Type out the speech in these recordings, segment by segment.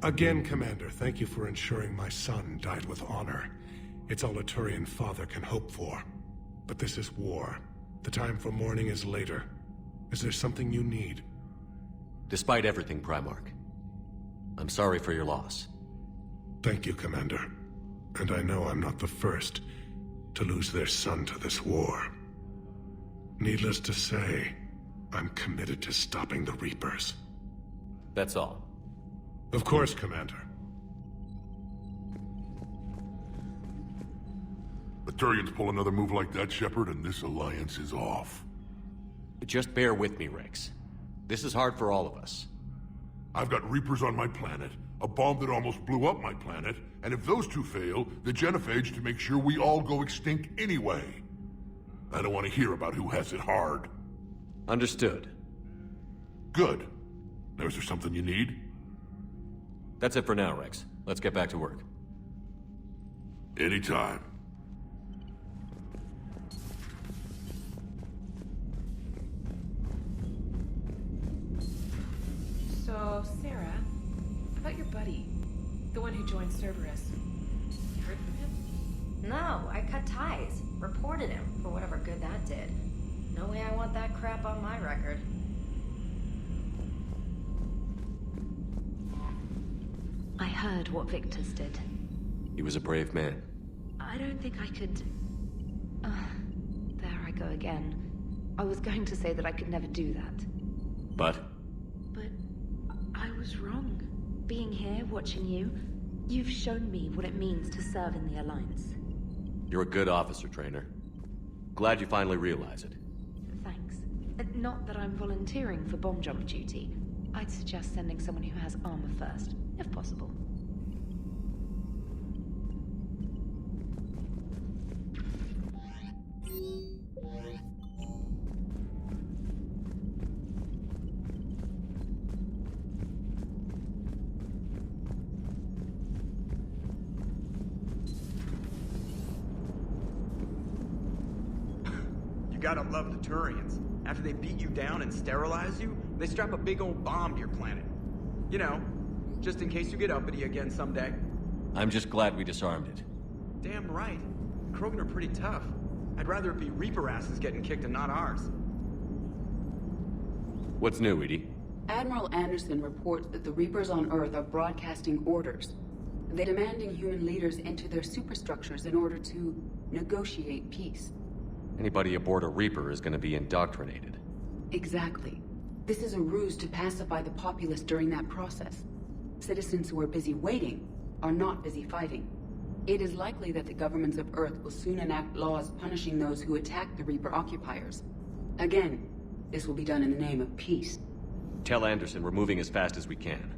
Again, Commander, thank you for ensuring my son died with honor. It's all a Turian father can hope for. But this is war. The time for mourning is later. Is there something you need? Despite everything, Primarch, I'm sorry for your loss. Thank you, Commander. And I know I'm not the first to lose their son to this war. Needless to say, I'm committed to stopping the Reapers. That's all. Of course, Commander. The Turians pull another move like that, Shepard, and this alliance is off. Just bear with me, Rex. This is hard for all of us. I've got Reapers on my planet, a bomb that almost blew up my planet, and if those two fail, the genophage to make sure we all go extinct anyway. I don't want to hear about who has it hard. Understood. Good. Now, is there something you need? That's it for now, Rex. Let's get back to work. Anytime. So, Sarah, about your buddy, the one who joined Cerberus. You heard from him? No, I cut ties. Reported him for whatever good that did. No way I want that crap on my record. I heard what Victor's did. He was a brave man. I don't think I could... there I go again. I was going to say that I could never do that. But? But I was wrong. Being here, watching you, you've shown me what it means to serve in the Alliance. You're a good officer, Trainer. Glad you finally realize it. Thanks. Not that I'm volunteering for bomb jump duty. I'd suggest sending someone who has armor first, if possible. You gotta love the Turians. After they beat you down and sterilize you, they strap a big old bomb to your planet. You know, just in case you get uppity again someday. I'm just glad we disarmed it. Damn right. Krogan are pretty tough. I'd rather it be Reaper asses getting kicked and not ours. What's new, Edie? Admiral Anderson reports that the Reapers on Earth are broadcasting orders. They're demanding human leaders into their superstructures in order to negotiate peace. Anybody aboard a Reaper is going to be indoctrinated. Exactly. This is a ruse to pacify the populace during that process. Citizens who are busy waiting are not busy fighting. It is likely that the governments of Earth will soon enact laws punishing those who attack the Reaper occupiers. Again, this will be done in the name of peace. Tell Anderson we're moving as fast as we can.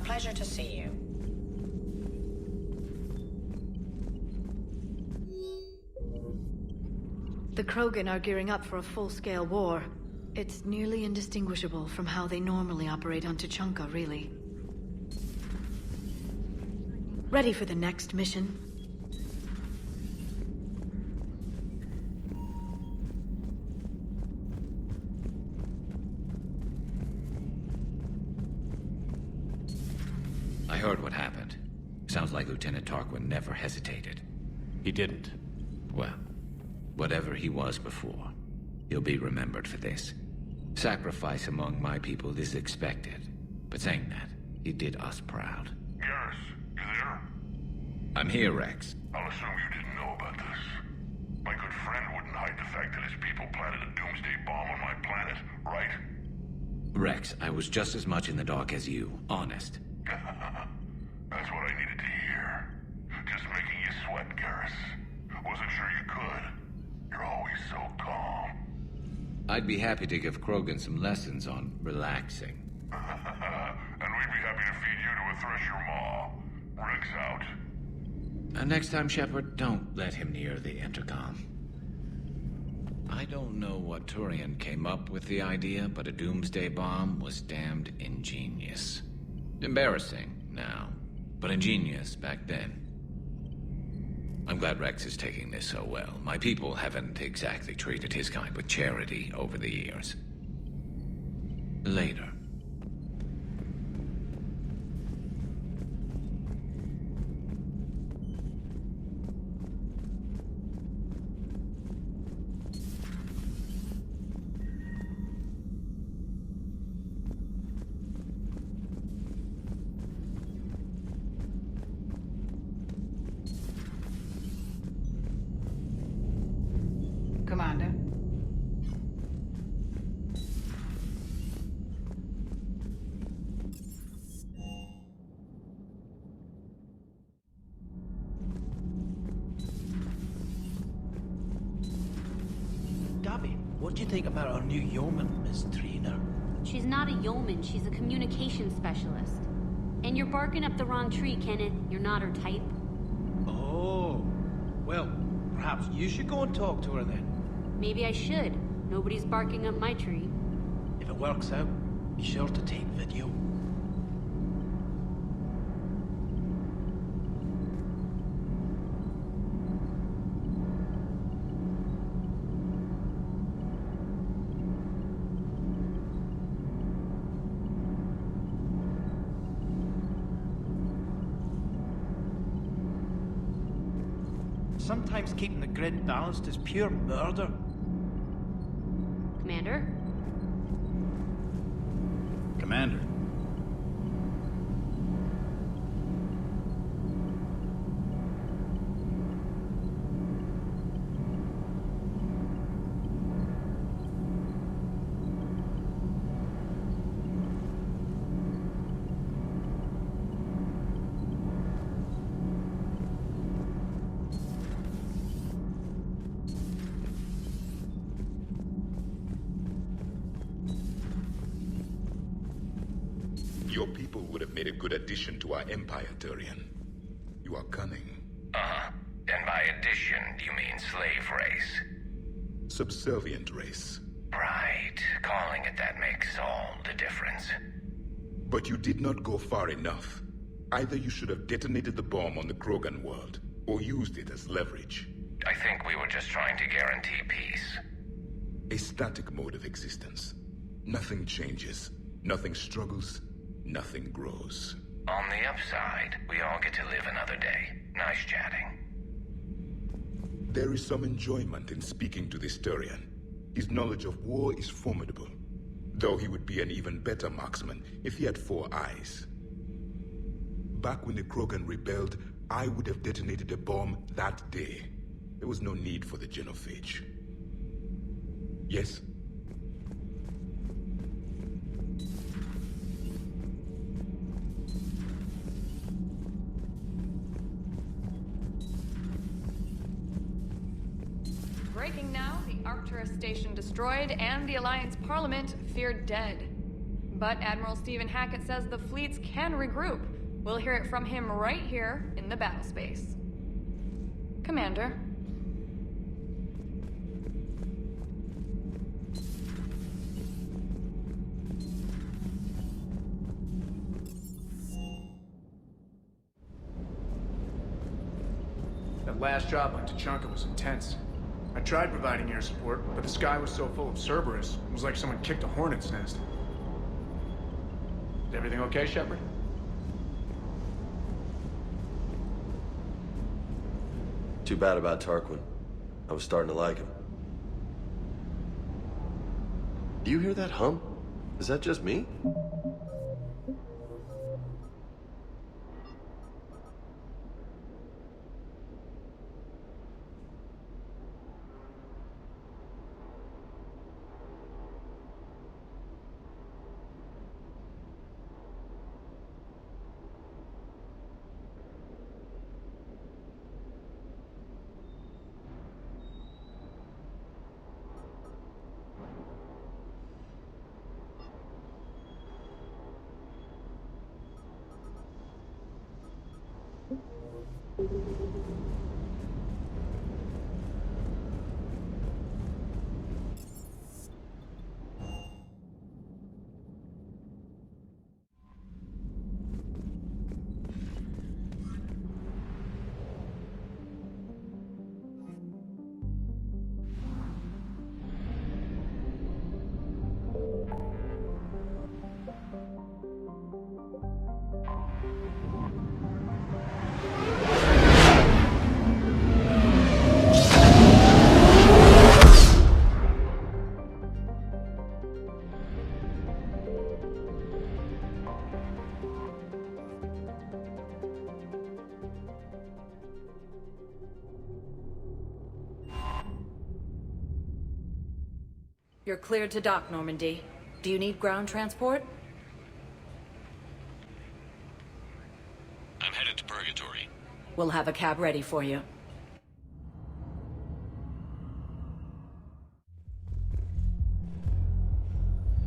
Pleasure to see you. The Krogan are gearing up for a full-scale war. It's nearly indistinguishable from how they normally operate on Tuchanka, really. Ready for the next mission? I heard what happened. Sounds like Lieutenant Tarquin never hesitated. He didn't. Well, whatever he was before, he'll be remembered for this. Sacrifice among my people is expected. But saying that, he did us proud. Garrus, you there? I'm here, Rex. I'll assume you didn't know about this. My good friend wouldn't hide the fact that his people planted a doomsday bomb on my planet, right? Rex, I was just as much in the dark as you, honest. That's what I needed to hear. Just making you sweat, Garrus. Wasn't sure you could. You're always so calm. I'd be happy to give Krogan some lessons on relaxing. And we'd be happy to feed you to a thresher maw. Rex out. Next time, Shepard, don't let him near the intercom. I don't know what Turian came up with the idea, but a doomsday bomb was damned ingenious. Embarrassing now, but ingenious back then. I'm glad Rex is taking this so well. My people haven't exactly treated his kind with charity over the years. Later. Commander. Gabby, what do you think about our new yeoman, Miss Trina? She's not a yeoman, she's a communication specialist. And you're barking up the wrong tree, Kenneth. You're not her type. Oh, well, perhaps you should go and talk to her then. Maybe I should. Nobody's barking up my tree. If it works out, be sure to take video. Sometimes keeping the grid balanced is pure murder. Commander? Commander. Your people would have made a good addition to our empire, Turian. You are cunning. Uh-huh. And by addition, you mean slave race? Subservient race. Right. Calling it that makes all the difference. But you did not go far enough. Either you should have detonated the bomb on the Krogan world, or used it as leverage. I think we were just trying to guarantee peace. A static mode of existence. Nothing changes, nothing struggles, nothing grows. On the upside, we all get to live another day. Nice chatting. There is some enjoyment in speaking to this Turian. His knowledge of war is formidable, though he would be an even better marksman if he had 4 eyes. Back when the Krogan rebelled, I would have detonated a bomb that day. There was no need for the genophage. Yes? Breaking now, the Arcturus station destroyed and the Alliance Parliament feared dead. But Admiral Stephen Hackett says the fleets can regroup. We'll hear it from him right here in the battle space. Commander. That last job on Tuchanka was intense. I tried providing air support, but the sky was so full of Cerberus, it was like someone kicked a hornet's nest. Is everything okay, Shepard? Too bad about Tarquin. I was starting to like him. Do you hear that hum? Is that just me? You're cleared to dock, Normandy. Do you need ground transport? I'm headed to Purgatory. We'll have a cab ready for you.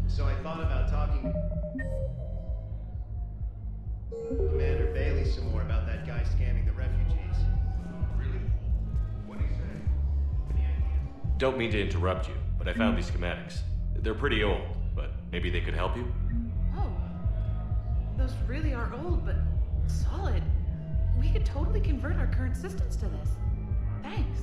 So I thought about talking to Commander Bailey some more about that guy scamming the refugees. Really? What'd he say? Any ideas? Don't mean to interrupt you, but I found these schematics. They're pretty old, but maybe they could help you? Oh. Those really are old, but solid. We could totally convert our current systems to this. Thanks.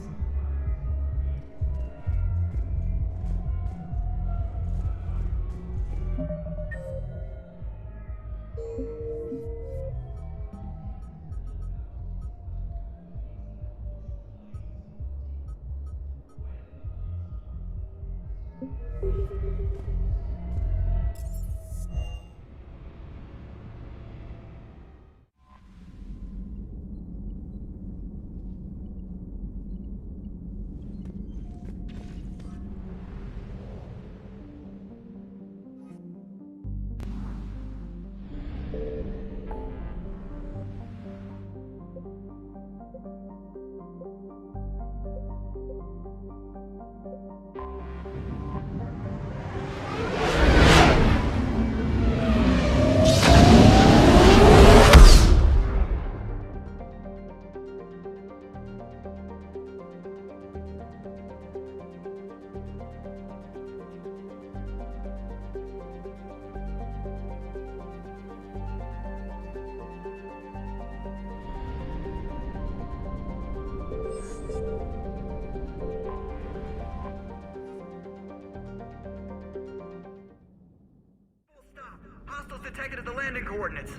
Hostiles detected at the landing coordinates.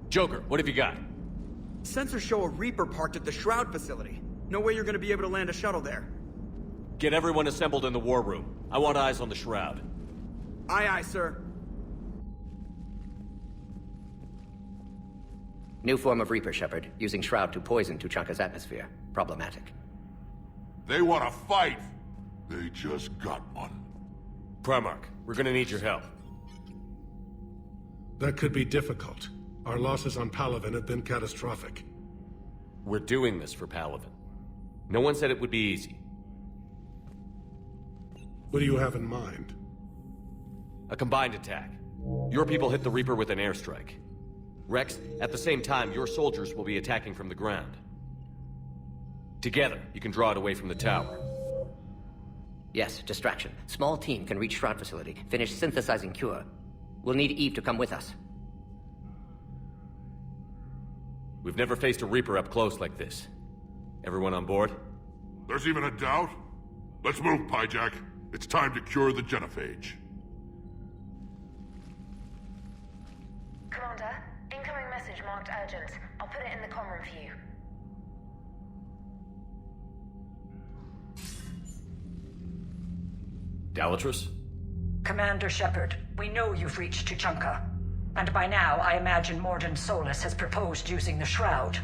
Joker, what have you got? Sensors show a Reaper parked at the Shroud facility. No way you're gonna be able to land a shuttle there. Get everyone assembled in the war room. I want eyes on the Shroud. Aye, aye, sir. New form of Reaper, Shepard, using Shroud to poison Tuchanka's atmosphere. Problematic. They want to fight! They just got one. Primarch, we're gonna need your help. That could be difficult. Our losses on Palaven have been catastrophic. We're doing this for Palaven. No one said it would be easy. What do you have in mind? A combined attack. Your people hit the Reaper with an airstrike. Rex, at the same time, your soldiers will be attacking from the ground. Together, you can draw it away from the tower. Yes, distraction. Small team can reach Shroud facility, finish synthesizing cure. We'll need Eve to come with us. We've never faced a Reaper up close like this. Everyone on board? There's even a doubt? Let's move, Pyjack. It's time to cure the genophage. Commander, incoming message marked urgent. I'll put it in the comm room for you. Galactus? Commander Shepard, we know you've reached Tuchanka. And by now, I imagine Morden Solus has proposed using the Shroud.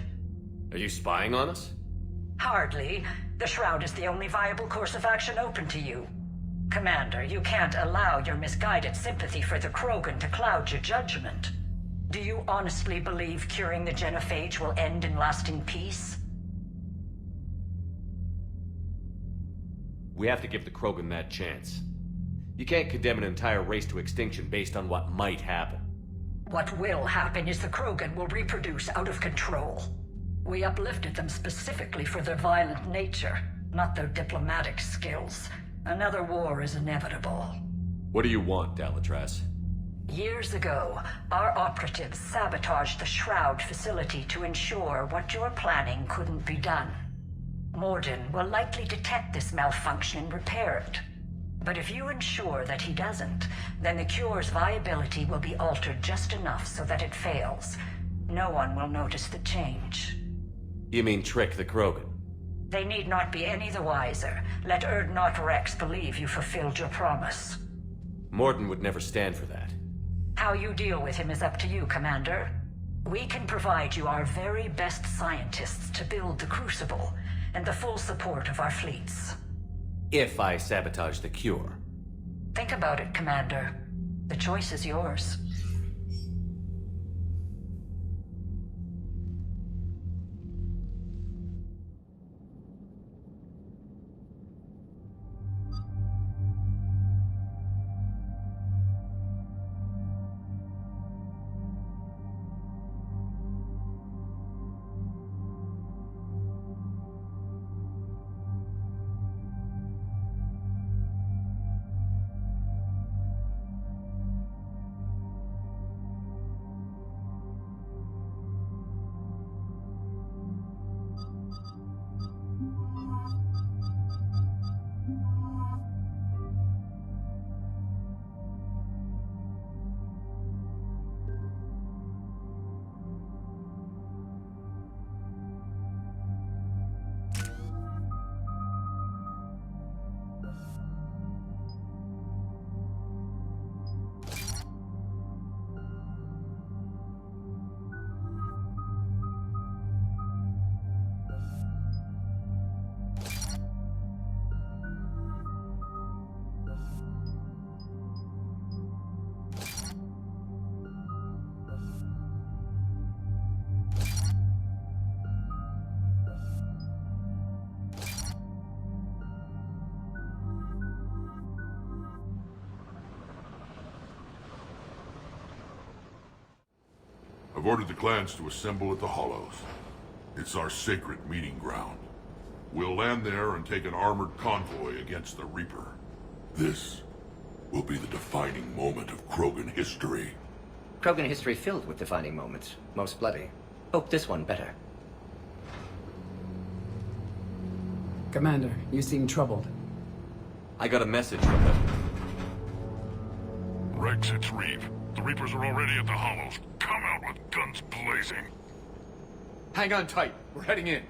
Are you spying on us? Hardly. The Shroud is the only viable course of action open to you. Commander, you can't allow your misguided sympathy for the Krogan to cloud your judgment. Do you honestly believe curing the genophage will end in lasting peace? We have to give the Krogan that chance. You can't condemn an entire race to extinction based on what might happen. What will happen is the Krogan will reproduce out of control. We uplifted them specifically for their violent nature, not their diplomatic skills. Another war is inevitable. What do you want, Dalatras? Years ago, our operatives sabotaged the Shroud facility to ensure what you're planning couldn't be done. Morden will likely detect this malfunction and repair it. But if you ensure that he doesn't, then the cure's viability will be altered just enough so that it fails. No one will notice the change. You mean trick the Krogan? They need not be any the wiser. Let Urdnot Rex believe you fulfilled your promise. Morden would never stand for that. How you deal with him is up to you, Commander. We can provide you our very best scientists to build the Crucible, and the full support of our fleets. If I sabotage the cure. Think about it, Commander. The choice is yours. I've ordered the clans to assemble at the Hollows. It's our sacred meeting ground. We'll land there and take an armored convoy against the Reaper. This will be the defining moment of Krogan history. Krogan history filled with defining moments. Most bloody. Hope this one better. Commander, you seem troubled. I got a message from them. Rex, it's Reeve. The Reapers are already at the Hollows. Come out with guns blazing. Hang on tight. We're heading in.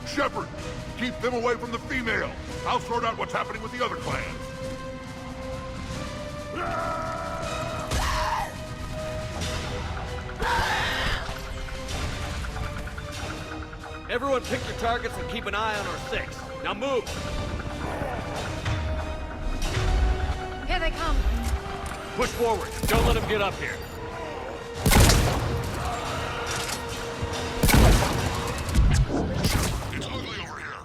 Shepard, keep them away from the female. I'll sort out what's happening with the other clans. Everyone pick your targets and keep an eye on our 6. Now move! Here they come! Push forward. Don't let them get up here. It's ugly over here.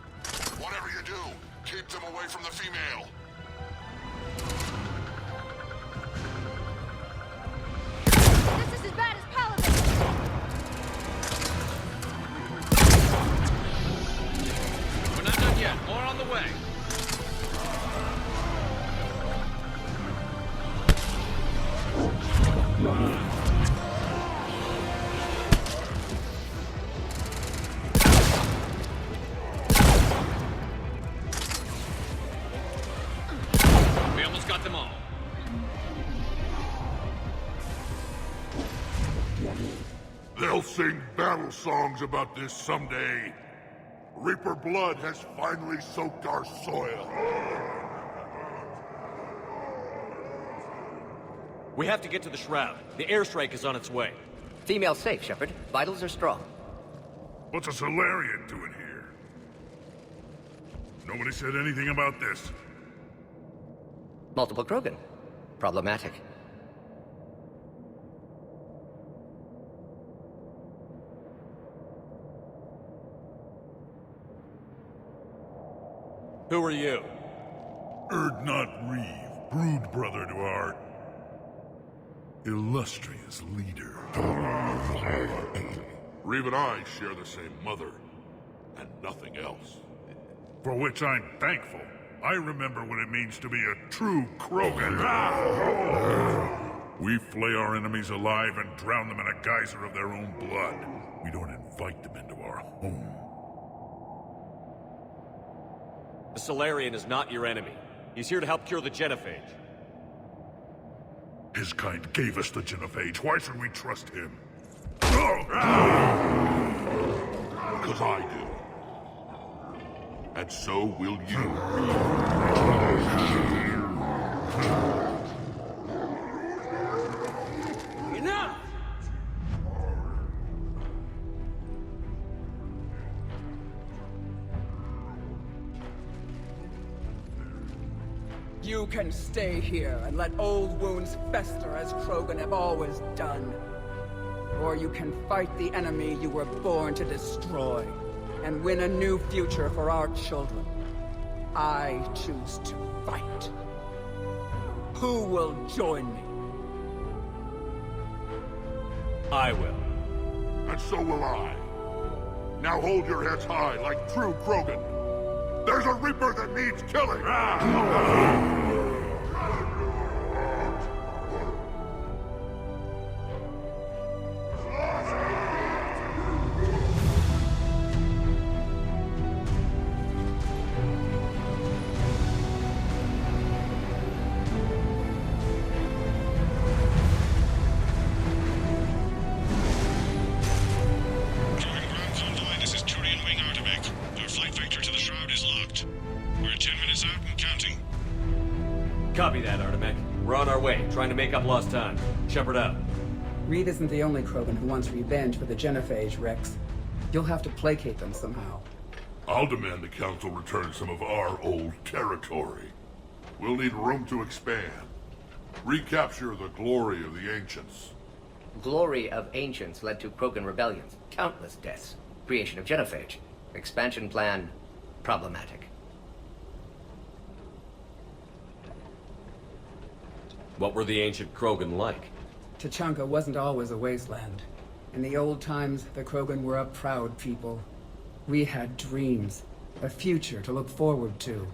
Whatever you do, keep them away from the female. This is as bad as Paladin! We're not done yet. More on the way. We almost got them all. They'll sing battle songs about this someday. Reaper blood has finally soaked our soil. We have to get to the Shroud. The airstrike is on its way. Female safe, Shepard. Vitals are strong. What's a Solarian doing here? Nobody said anything about this. Multiple Krogan. Problematic. Who are you? Erd-not Reeve, brood brother to our illustrious leader. Reeve and I share the same mother, and nothing else. For which I'm thankful. I remember what it means to be a true Krogan. We flay our enemies alive and drown them in a geyser of their own blood. We don't invite them into our home. The Solarian is not your enemy. He's here to help cure the genophage. His kind gave us the genophage. Why should we trust him? Because I do. And so will you. Enough! You can stay here and let old wounds fester as Krogan have always done. Or you can fight the enemy you were born to destroy, and win a new future for our children. I choose to fight. Who will join me? I will. And so will I. Now hold your heads high like true Krogan. There's a Reaper that needs killing! Copy that, Artemec. We're on our way, trying to make up lost time. Shepard out. Reed isn't the only Krogan who wants revenge for the genophage, Rex. You'll have to placate them somehow. I'll demand the Council return some of our old territory. We'll need room to expand. Recapture the glory of the Ancients. Glory of Ancients led to Krogan rebellions, countless deaths, creation of genophage. Expansion plan, problematic. What were the ancient Krogan like? Tuchanka wasn't always a wasteland. In the old times, the Krogan were a proud people. We had dreams, a future to look forward to.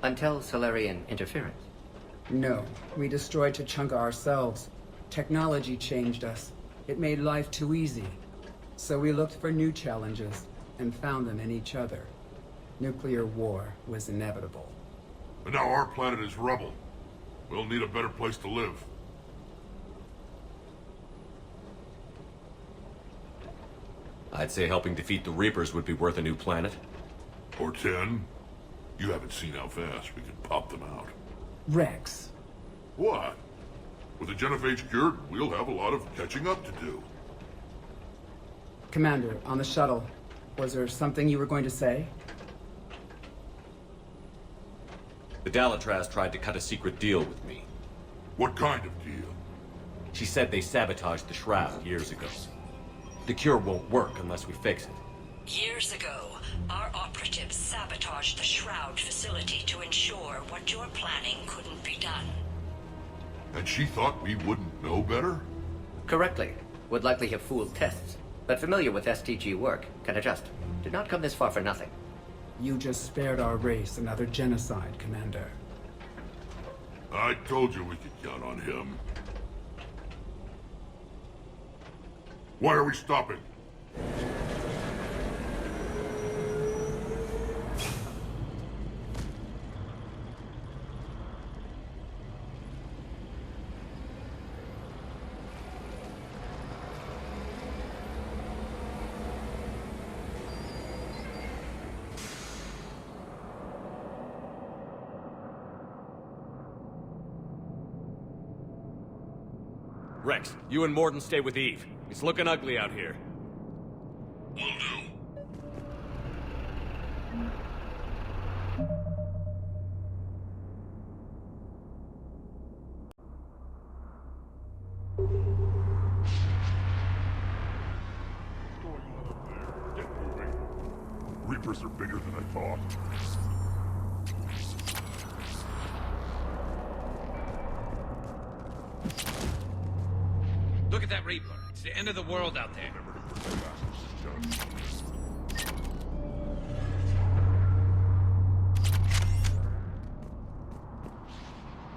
Until Solarian interference? No, we destroyed Tuchanka ourselves. Technology changed us. It made life too easy. So we looked for new challenges, and found them in each other. Nuclear war was inevitable. And now our planet is rubble. We'll need a better place to live. I'd say helping defeat the Reapers would be worth a new planet. Or 10. You haven't seen how fast we can pop them out. Rex. What? With the genophage cured, we'll have a lot of catching up to do. Commander, on the shuttle, was there something you were going to say? The Dalatraz tried to cut a secret deal with me. What kind of deal? She said they sabotaged the Shroud years ago. The cure won't work unless we fix it. Years ago, our operatives sabotaged the Shroud facility to ensure what you're planning couldn't be done. And she thought we wouldn't know better? Correctly. Would likely have fooled tests. But familiar with STG work, can adjust. Did not come this far for nothing. You just spared our race another genocide, Commander. I told you we could count on him. Why are we stopping? Rex, you and Morden stay with Eve. It's looking ugly out here. Will do. Reapers are bigger than I thought. end of the world out there.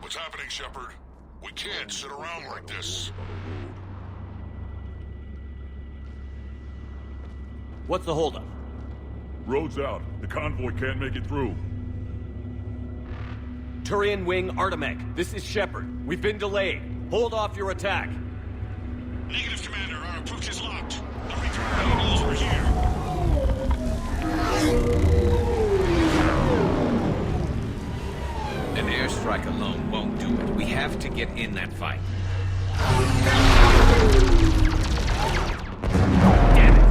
What's happening, Shepard? We can't sit around like this. What's the holdup? Road's out. The convoy can't make it through. Turian Wing Artemech, this is Shepard. We've been delayed. Hold off your attack. Negative, Commander. Our approach is locked. The Reaper already knows we're here. An airstrike alone won't do it. We have to get in that fight. Damn it!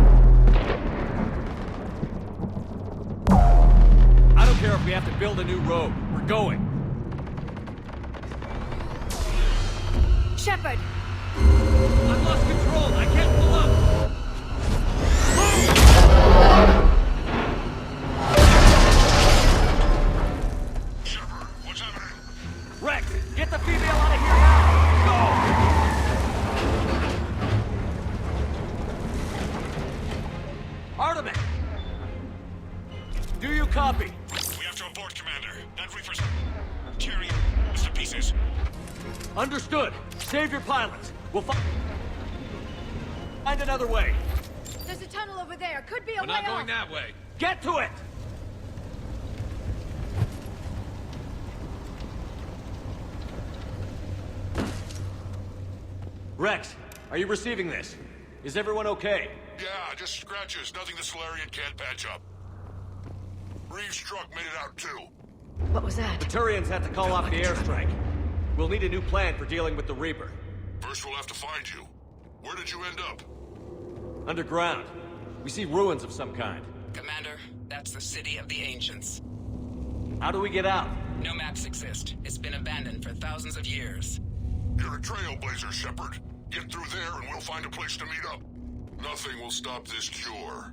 I don't care if we have to build a new road. We're going. Shepard! I've lost control. I can't pull up. Shepard, what's happening? Rex, get the female out of here now! Go! Artemis! Do you copy? We have to abort, Commander. That Reaper's carrying us to pieces. Understood. Save your pilots. We'll find another way. There's a tunnel over there. Could be a We're not going that way. Get to it! Rex, are you receiving this? Is everyone okay? Yeah, just scratches. Nothing the Solarian can't patch up. Reeves' truck made it out too. What was that? The Turians had to call off the airstrike. We'll need a new plan for dealing with the Reaper. First we'll have to find you. Where did you end up? Underground. We see ruins of some kind. Commander, that's the City of the Ancients. How do we get out? No maps exist. It's been abandoned for thousands of years. You're a trailblazer, Shepard. Get through there and we'll find a place to meet up. Nothing will stop this cure.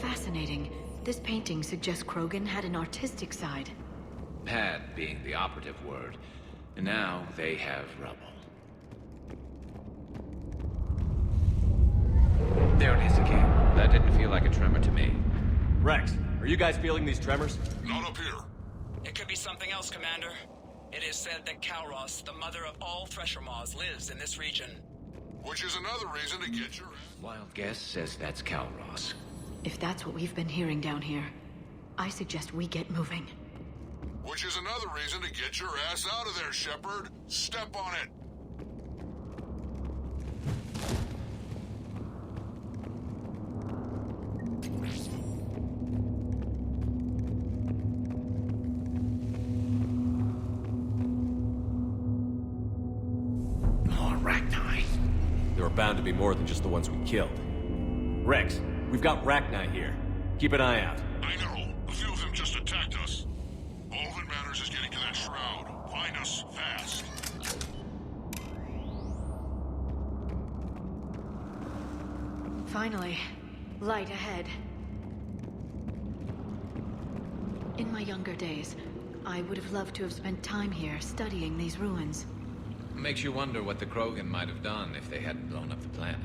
Fascinating. This painting suggests Krogan had an artistic side. Had being the operative word. And now they have rubble. There it is again. That didn't feel like a tremor to me. Rex, are you guys feeling these tremors? Not up here. It could be something else, Commander. It is said that Kalros, the mother of all Thresher Maws, lives in this region. Which is another reason to get your... Wild guess says that's Kalros. If that's what we've been hearing down here, I suggest we get moving. Which is another reason to get your ass out of there, Shepard. Step on it. More Rachni. There are bound to be more than just the ones we killed. Rex, we've got Rachni here. Keep an eye out. I know. A few of them just attacked us. All that matters is getting to that shroud. Find us, fast. Finally, light ahead. In my younger days, I would have loved to have spent time here studying these ruins. Makes you wonder what the Krogan might have done if they hadn't blown up the planet.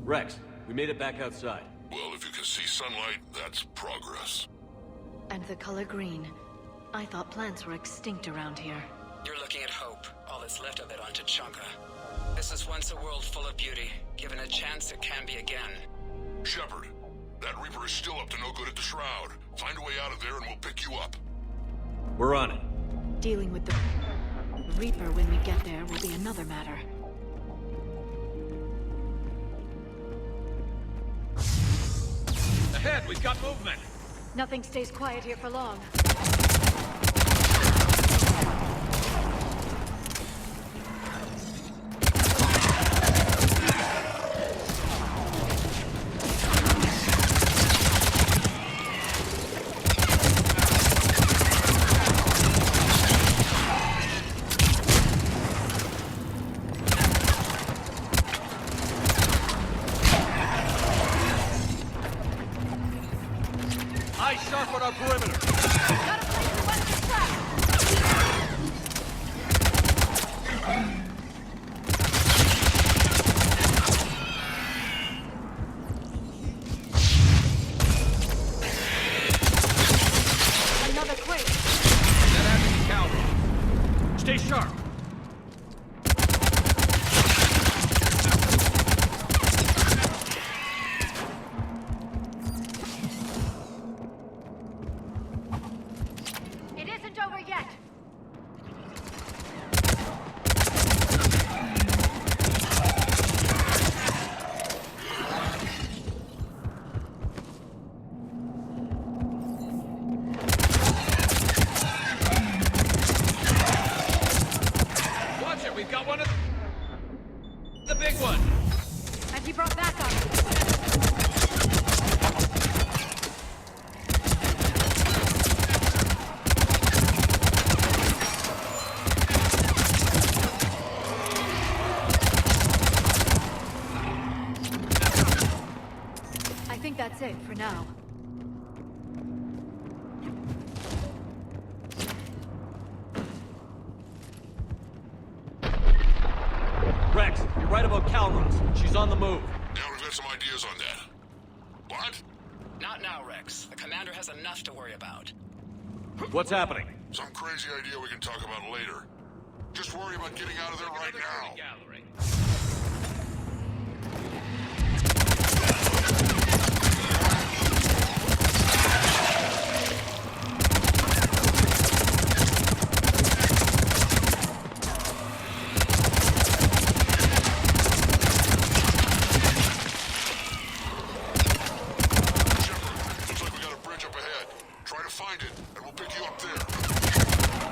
Rex, we made it back outside. Well, if you can see sunlight, that's progress. And the color green. I thought plants were extinct around here. You're looking at hope, all that's left of it on Tuchanka. This was once a world full of beauty. Given a chance, it can be again. Shepard, that Reaper is still up to no good at the shroud. Find a way out of there and we'll pick you up. We're on it. Dealing with the Reaper when we get there will be another matter. Ahead, we've got movement. Nothing stays quiet here for long. Glad he brought backup. I think that's it for now. Rex, you're right about Calros. She's on the move. Yeah, we've got some ideas on that. What? Not now, Rex. The commander has enough to worry about. What's happening? Some crazy idea we can talk about later. Just worry about getting out of there right now.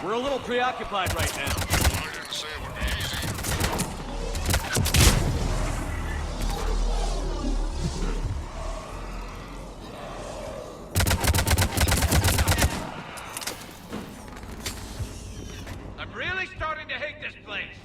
We're a little preoccupied right now. I didn't say it would be easy. I'm really starting to hate this place.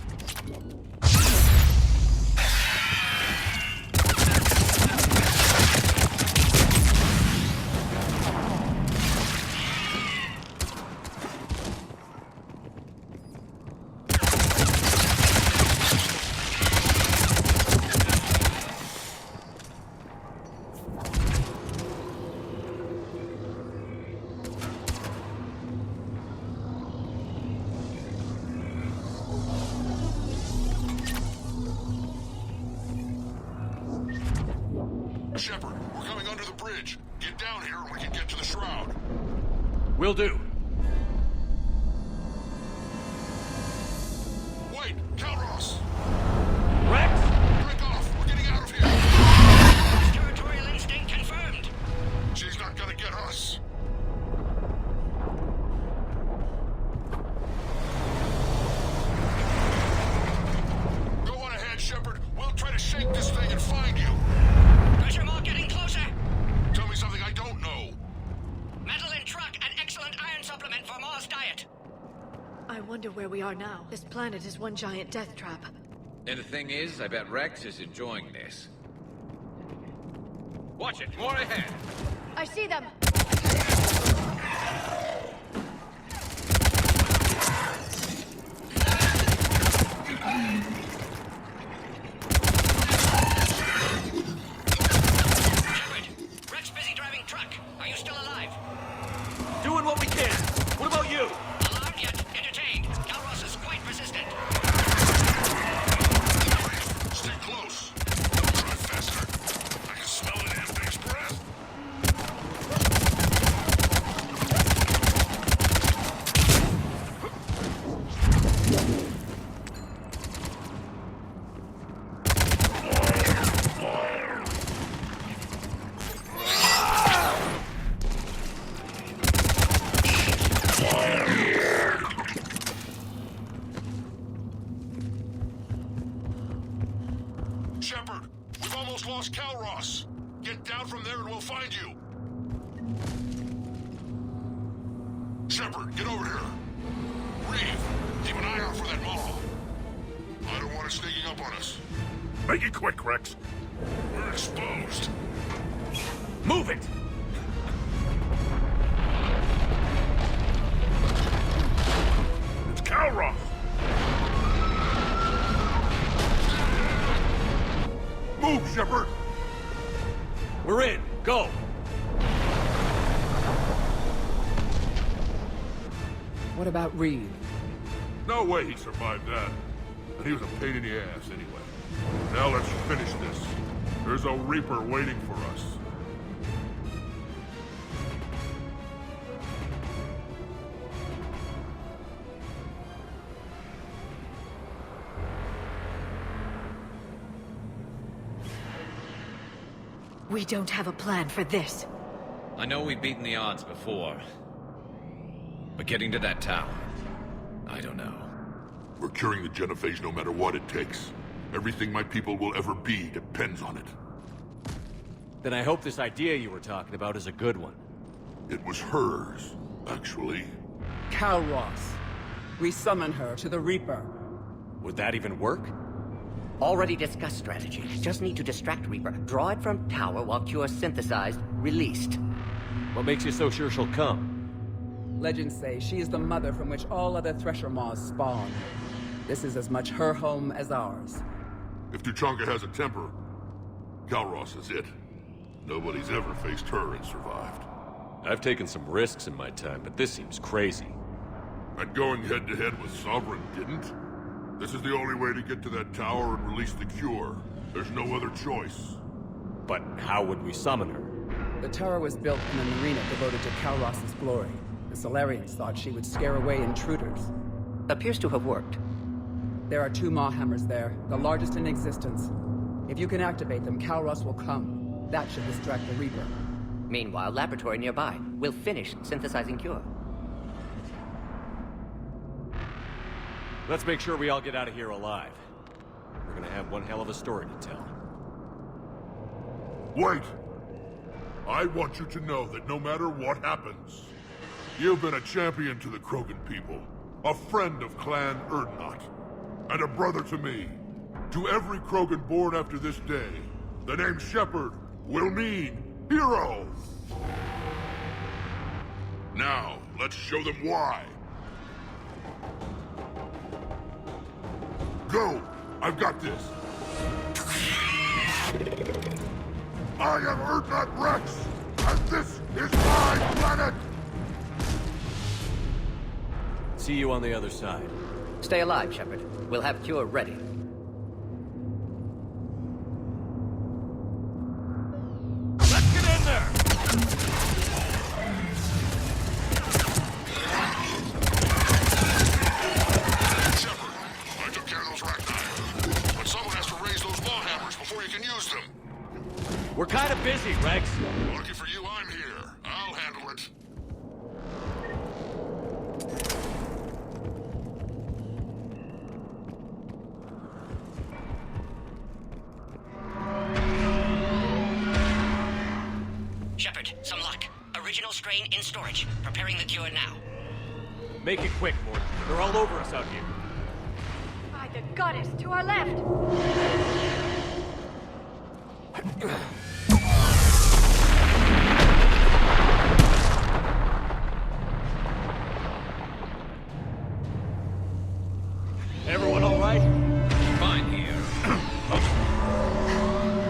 Shepard, we're coming under the bridge. Get down here and we can get to the shroud. Will do. Wait, Calros! Rex! Break off! We're getting out of here! Territorial instinct confirmed. She's not gonna get us. Go on ahead, Shepard. We'll try to shake this thing and find you. Pressure mark getting closer. Tell me something I don't know. Metal in truck and excellent iron supplement for Mars diet. I wonder where we are now. This planet is one giant death trap. And the thing is, I bet Rex is enjoying this. Watch it, more ahead. I see them! Rex busy driving truck. Are you still alive? Doing what we can. What about you? Alarmed yet? Entertained. Calros is quite persistent. Stay close. Don't drive faster. I can smell the damn thing's breath. Shepard, we've almost lost Calros. Get down from there and we'll find you. Shepard, get over here. Reeve, keep an eye out for that mall. I don't want it sneaking up on us. Make it quick, Rex. We're exposed. Move it! It's Calros! Move, Shepard! We're in. Go! What about Reeve? No way he survived that. And he was a pain in the ass anyway. Now let's finish this. There's a Reaper waiting for us. We don't have a plan for this. I know we've beaten the odds before. But getting to that tower, I don't know. We're curing the genophage no matter what it takes. Everything my people will ever be depends on it. Then I hope this idea you were talking about is a good one. It was hers, actually. Calros. We summon her to the Reaper. Would that even work? Already discussed strategy. Just need to distract Reaper. Draw it from tower while Cure's synthesized, released. What makes you so sure she'll come? Legends say she is the mother from which all other Thresher Maws spawn. This is as much her home as ours. If Tuchanka has a temper, Calros is it. Nobody's ever faced her and survived. I've taken some risks in my time, but this seems crazy. And going head-to-head with Sovereign didn't? This is the only way to get to that tower and release the cure. There's no other choice. But how would we summon her? The tower was built in an arena devoted to Calros' glory. The Solarians thought she would scare away intruders. Appears to have worked. There are 2 Maw hammers there, the largest in existence. If you can activate them, Calros will come. That should distract the Reaper. Meanwhile, laboratory nearby. We'll finish synthesizing Cure. Let's make sure we all get out of here alive. We're gonna have one hell of a story to tell. Wait! I want you to know that no matter what happens, you've been a champion to the Krogan people, a friend of Clan Erdnot, and a brother to me. To every Krogan born after this day, the name Shepard will mean hero! Now, let's show them why. Go! I've got this! I am Erdnot Rex, and this is my planet! See you on the other side. Stay alive, Shepard. We'll have Cure ready. Let's get in there! Shepard, I took care of those Rachni. But someone has to raise those Maw hammers before you can use them. We're kind of busy, Rex. Lucky for you, I'm here. I'll handle it. Shepard, some luck. Original strain in storage. Preparing the Cure now. Make it quick, Mort. They're all over us out here. By the goddess, to our left! Everyone all right? Fine here.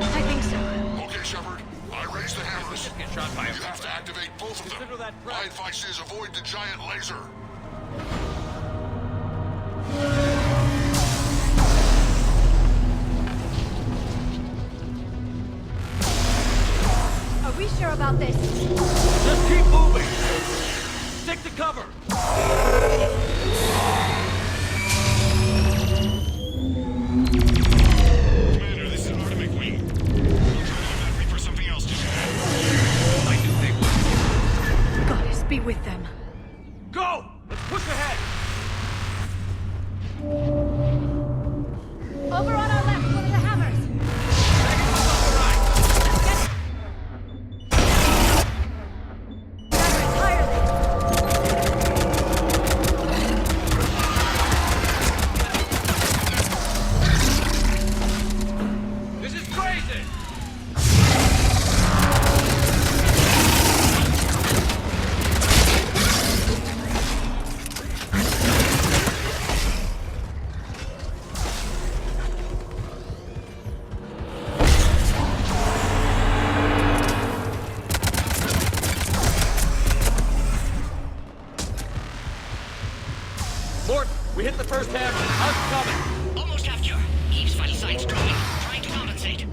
I think so. Okay, Shepard. I raised the hammers. Just get shot by a You have to activate both of them. Consider that My prep. advice is avoid the giant laser. Are we sure about this? Just keep moving! Stick to cover! Commander, this is Artemis Wing. We'll try to use that Reaper something else, did you? I knew they would. Goddess, be with them. Go! Let's push ahead! Over on our left, one of the hammers! This is crazy! Mort, we hit the first hammer. How's it coming? Almost have Cure. Eve's vital signs dropping. Trying to compensate.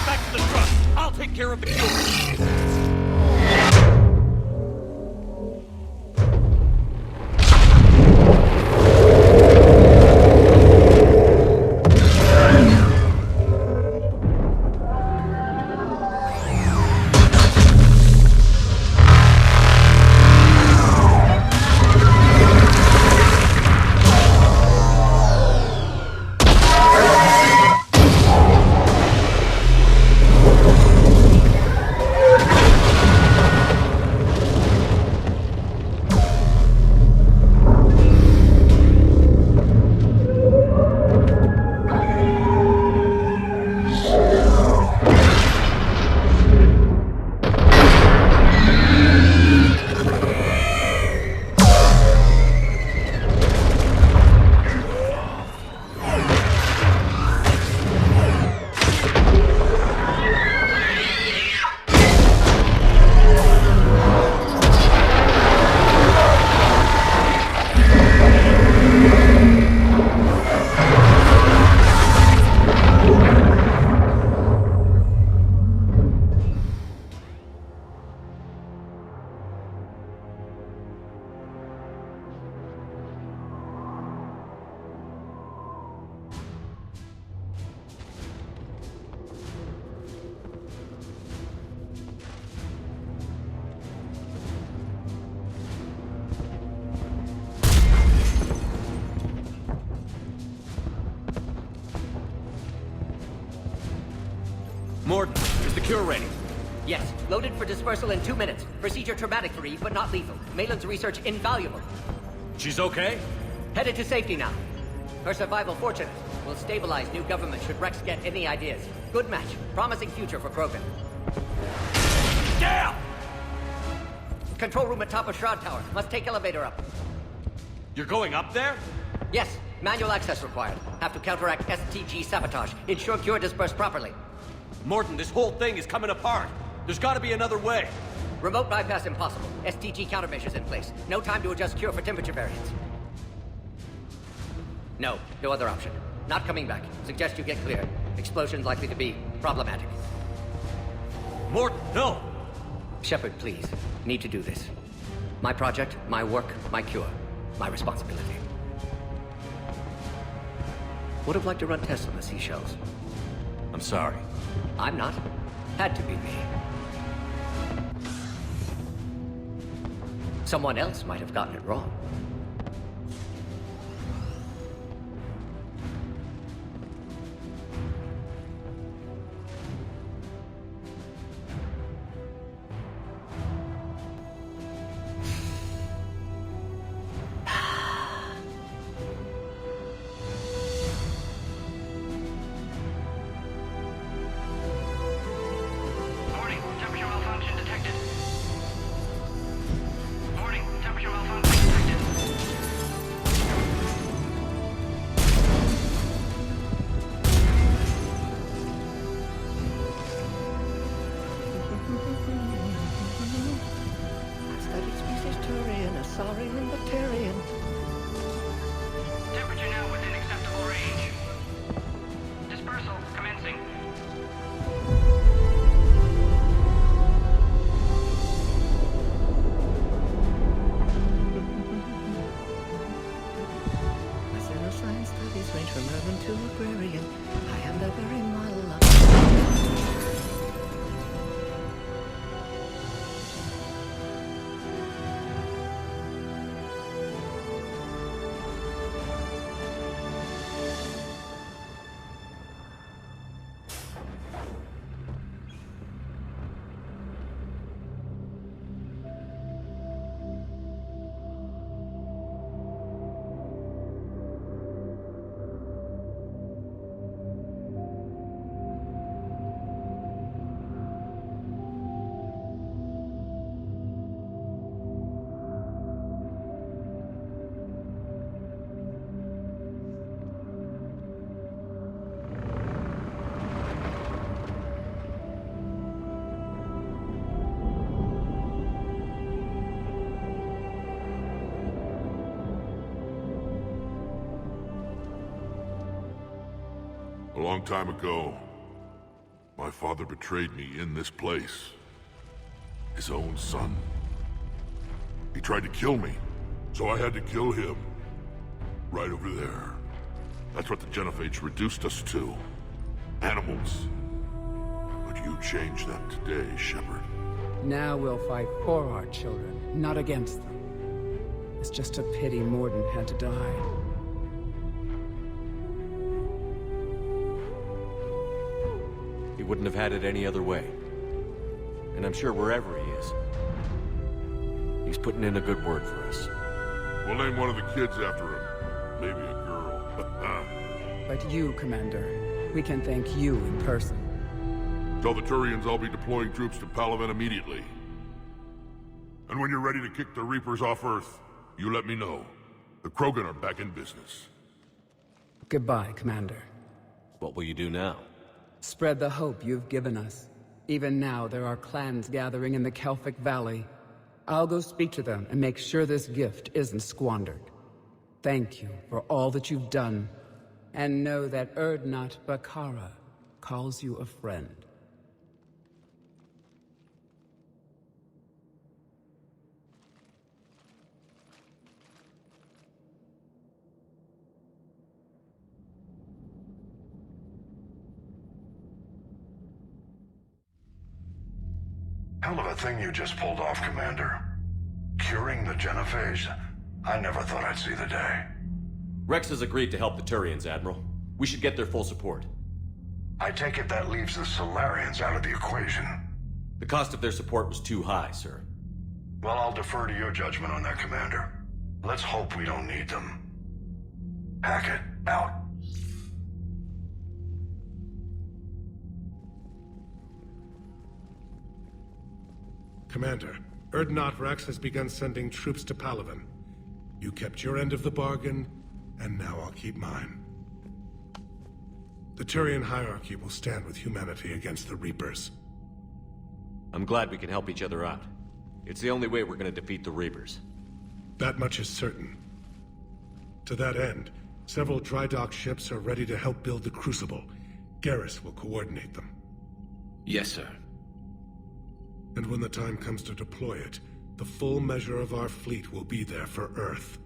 Get back to the truck! I'll take care of the cure! Morton, is the cure ready? Yes, loaded for dispersal in 2 minutes. Procedure traumatic for Eve, but not lethal. Maitland's research invaluable. She's okay? Headed to safety now. Her survival fortunate. Will stabilize new government should Rex get any ideas. Good match. Promising future for Krogan. Damn! Control room at top of Shroud Tower. Must take elevator up. You're going up there? Yes, manual access required. Have to counteract STG sabotage. Ensure cure dispersed properly. Morton, this whole thing is coming apart. There's gotta be another way. Remote bypass impossible. STG countermeasures in place. No time to adjust cure for temperature variance. No other option. Not coming back. Suggest you get clear. Explosion's likely to be problematic. Morton, no! Shepard, please. Need to do this. My project, my work, my cure. My responsibility. Would have liked to run tests on the seashells. I'm sorry. I'm not. Had to be me. Someone else might have gotten it wrong. A long time ago, my father betrayed me in this place. His own son. He tried to kill me, so I had to kill him. Right over there. That's what the Genophage reduced us to. Animals. But you changed that today, Shepard. Now we'll fight for our children, not against them. It's just a pity Morden had to die. He wouldn't have had it any other way. And I'm sure wherever he is, he's putting in a good word for us. We'll name one of the kids after him. Maybe a girl. But you, Commander, we can thank you in person. Tell the Turians I'll be deploying troops to Palaven immediately. And when you're ready to kick the Reapers off Earth, you let me know. The Krogan are back in business. Goodbye, Commander. What will you do now? Spread the hope you've given us. Even now, there are clans gathering in the Kelphic Valley. I'll go speak to them and make sure this gift isn't squandered. Thank you for all that you've done. And know that Erdnot Bakara calls you a friend. Hell of a thing you just pulled off, Commander. Curing the Genophage? I never thought I'd see the day. Rex has agreed to help the Turians, Admiral. We should get their full support. I take it that leaves the Solarians out of the equation. The cost of their support was too high, sir. Well, I'll defer to your judgment on that, Commander. Let's hope we don't need them. Hackett, out. Commander, Erdnot Rex has begun sending troops to Palaven. You kept your end of the bargain, and now I'll keep mine. The Turian hierarchy will stand with humanity against the Reapers. I'm glad we can help each other out. It's the only way we're gonna defeat the Reapers. That much is certain. To that end, several dry dock ships are ready to help build the Crucible. Garrus will coordinate them. Yes, sir. And when the time comes to deploy it, the full measure of our fleet will be there for Earth.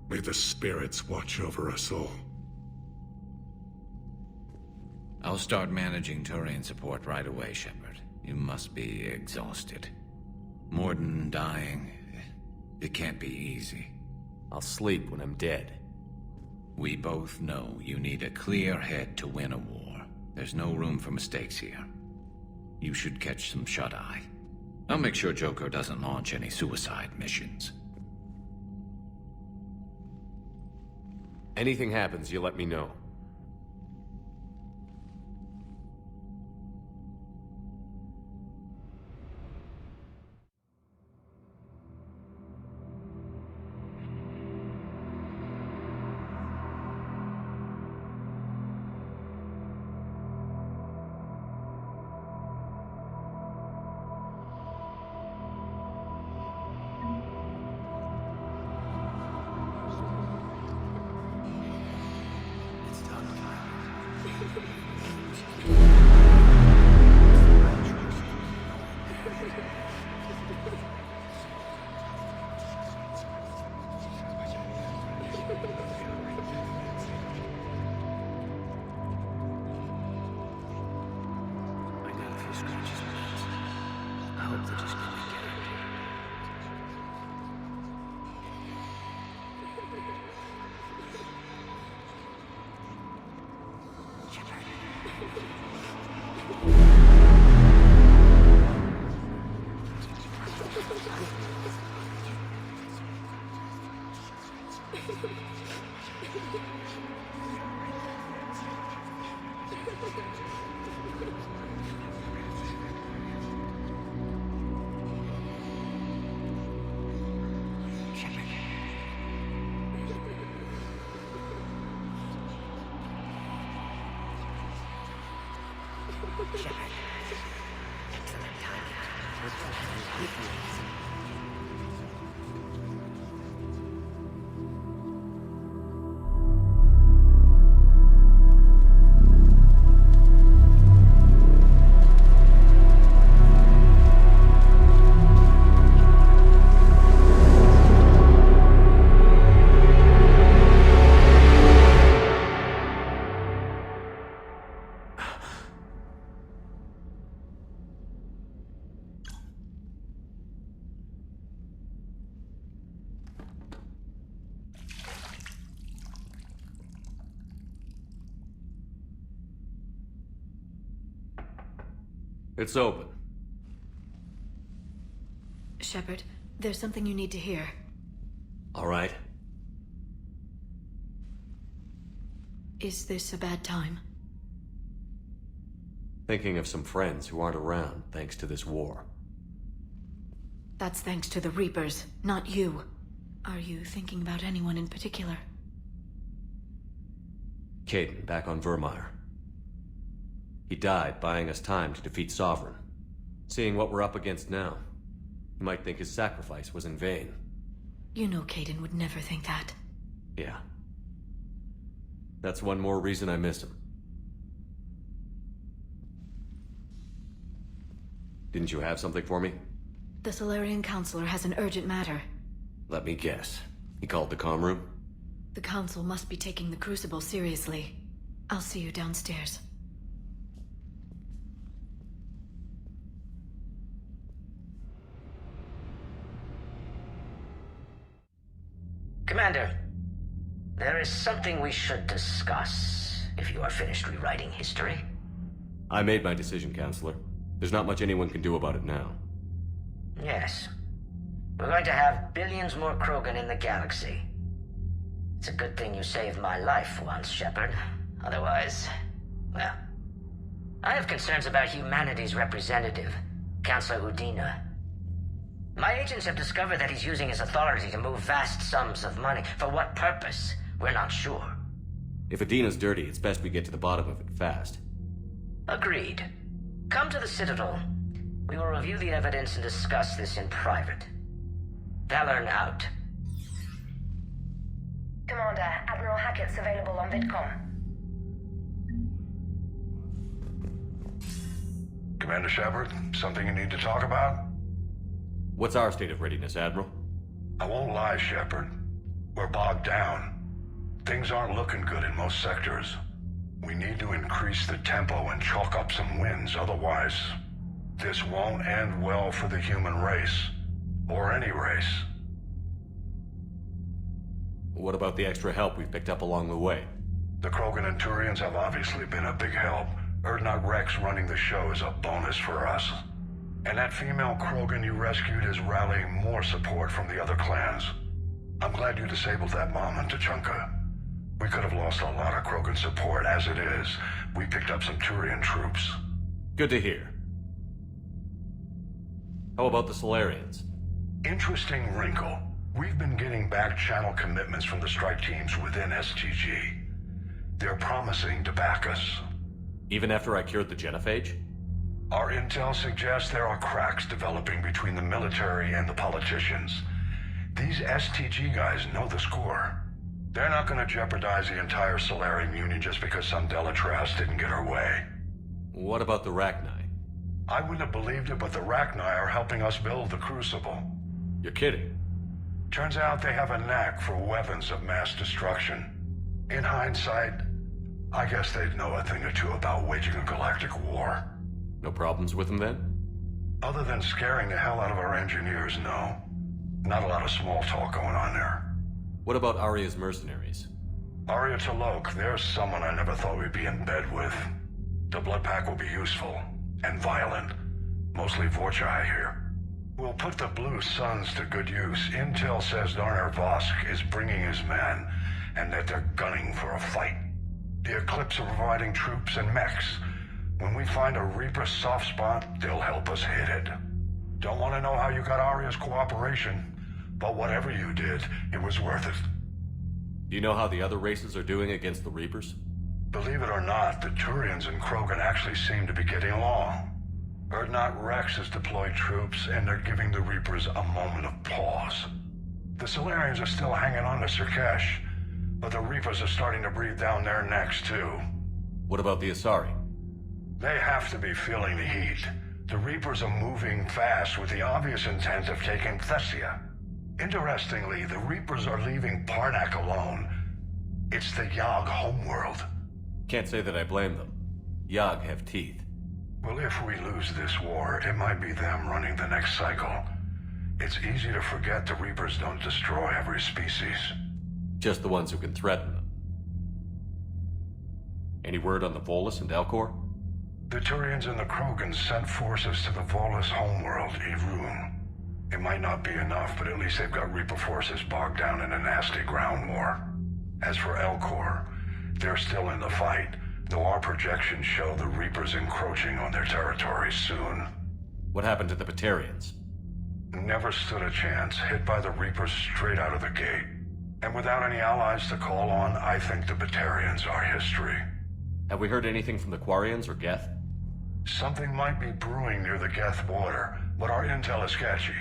May the spirits watch over us all. I'll start managing Turian support right away, Shepard. You must be exhausted. Morden dying, it can't be easy. I'll sleep when I'm dead. We both know you need a clear head to win a war. There's no room for mistakes here. You should catch some shut-eye. I'll make sure Joker doesn't launch any suicide missions. Anything happens, you let me know. It's open. Shepard, there's something you need to hear. All right. Is this a bad time? Thinking of some friends who aren't around thanks to this war. That's thanks to the Reapers, not you. Are you thinking about anyone in particular? Caden, back on Vermeer. He died buying us time to defeat Sovereign. Seeing what we're up against now, you might think his sacrifice was in vain. You know Caden would never think that. Yeah. That's one more reason I miss him. Didn't you have something for me? The Solarian Counselor has an urgent matter. Let me guess. He called the comm room? The Council must be taking the Crucible seriously. I'll see you downstairs. Commander, there is something we should discuss, if you are finished rewriting history. I made my decision, Counselor. There's not much anyone can do about it now. Yes. We're going to have billions more Krogan in the galaxy. It's a good thing you saved my life once, Shepard. Otherwise, well... I have concerns about humanity's representative, Councillor Udina. My agents have discovered that he's using his authority to move vast sums of money. For what purpose? We're not sure. If Adina's dirty, it's best we get to the bottom of it fast. Agreed. Come to the Citadel. We will review the evidence and discuss this in private. Valorn out. Commander, Admiral Hackett's available on VidCom. Commander Shepard, something you need to talk about? What's our state of readiness, Admiral? I won't lie, Shepard. We're bogged down. Things aren't looking good in most sectors. We need to increase the tempo and chalk up some wins, otherwise... this won't end well for the human race. Or any race. What about the extra help we've picked up along the way? The Krogan and Turians have obviously been a big help. Urdnot Rex running the show is a bonus for us. And that female Krogan you rescued is rallying more support from the other clans. I'm glad you disabled that bomb in Tuchanka. We could have lost a lot of Krogan support as it is. We picked up some Turian troops. Good to hear. How about the Solarians? Interesting wrinkle. We've been getting back-channel commitments from the strike teams within STG. They're promising to back us. Even after I cured the genophage? Our intel suggests there are cracks developing between the military and the politicians. These STG guys know the score. They're not going to jeopardize the entire Solarian Union just because some Delatras didn't get her way. What about the Rachni? I wouldn't have believed it, but the Rachni are helping us build the Crucible. You're kidding. Turns out they have a knack for weapons of mass destruction. In hindsight, I guess they'd know a thing or two about waging a galactic war. No problems with them then? Other than scaring the hell out of our engineers, no. Not a lot of small talk going on there. What about Arya's mercenaries? Arya T'Lok, there's someone I never thought we'd be in bed with. The blood pack will be useful. And violent. Mostly Vorcha here. We'll put the Blue Suns to good use. Intel says Darner Vosk is bringing his men, and that they're gunning for a fight. The Eclipse are providing troops and mechs. When we find a Reaper soft spot, they'll help us hit it. Don't want to know how you got Arya's cooperation, but whatever you did, it was worth it. Do you know how the other races are doing against the Reapers? Believe it or not, the Turians and Krogan actually seem to be getting along. Urdnot Rex has deployed troops, and they're giving the Reapers a moment of pause. The Solarians are still hanging on to Sirkesh, but the Reapers are starting to breathe down their necks, too. What about the Asari? They have to be feeling the heat. The Reapers are moving fast with the obvious intent of taking Thessia. Interestingly, the Reapers are leaving Parnak alone. It's the Yogg homeworld. Can't say that I blame them. Yogg have teeth. Well, if we lose this war, it might be them running the next cycle. It's easy to forget the Reapers don't destroy every species. Just the ones who can threaten them. Any word on the Volus and Elcor? The Turians and the Krogan sent forces to the Volus homeworld, Irun. It might not be enough, but at least they've got Reaper forces bogged down in a nasty ground war. As for Elcor, they're still in the fight, though our projections show the Reapers encroaching on their territory soon. What happened to the Batarians? Never stood a chance, hit by the Reapers straight out of the gate. And without any allies to call on, I think the Batarians are history. Have we heard anything from the Quarians or Geth? Something might be brewing near the Geth border, but our intel is sketchy.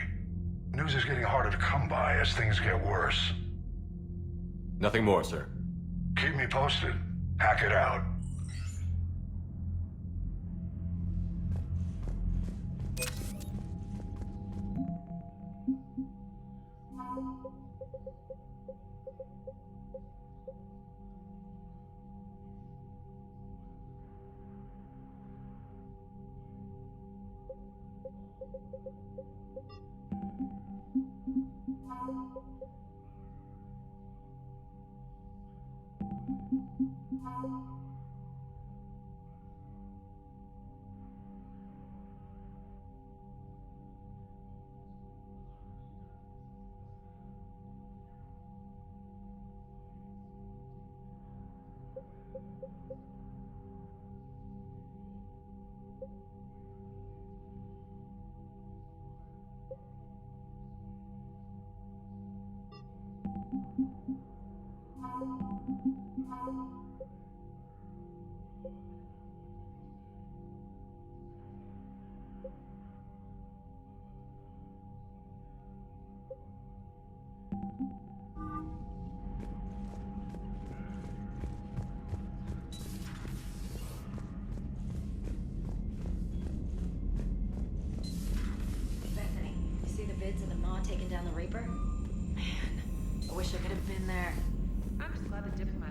News is getting harder to come by as things get worse. Nothing more, sir. Keep me posted. Hack it out. Taking down the Reaper? Man, I wish I could have been there. I'm just glad the diplomat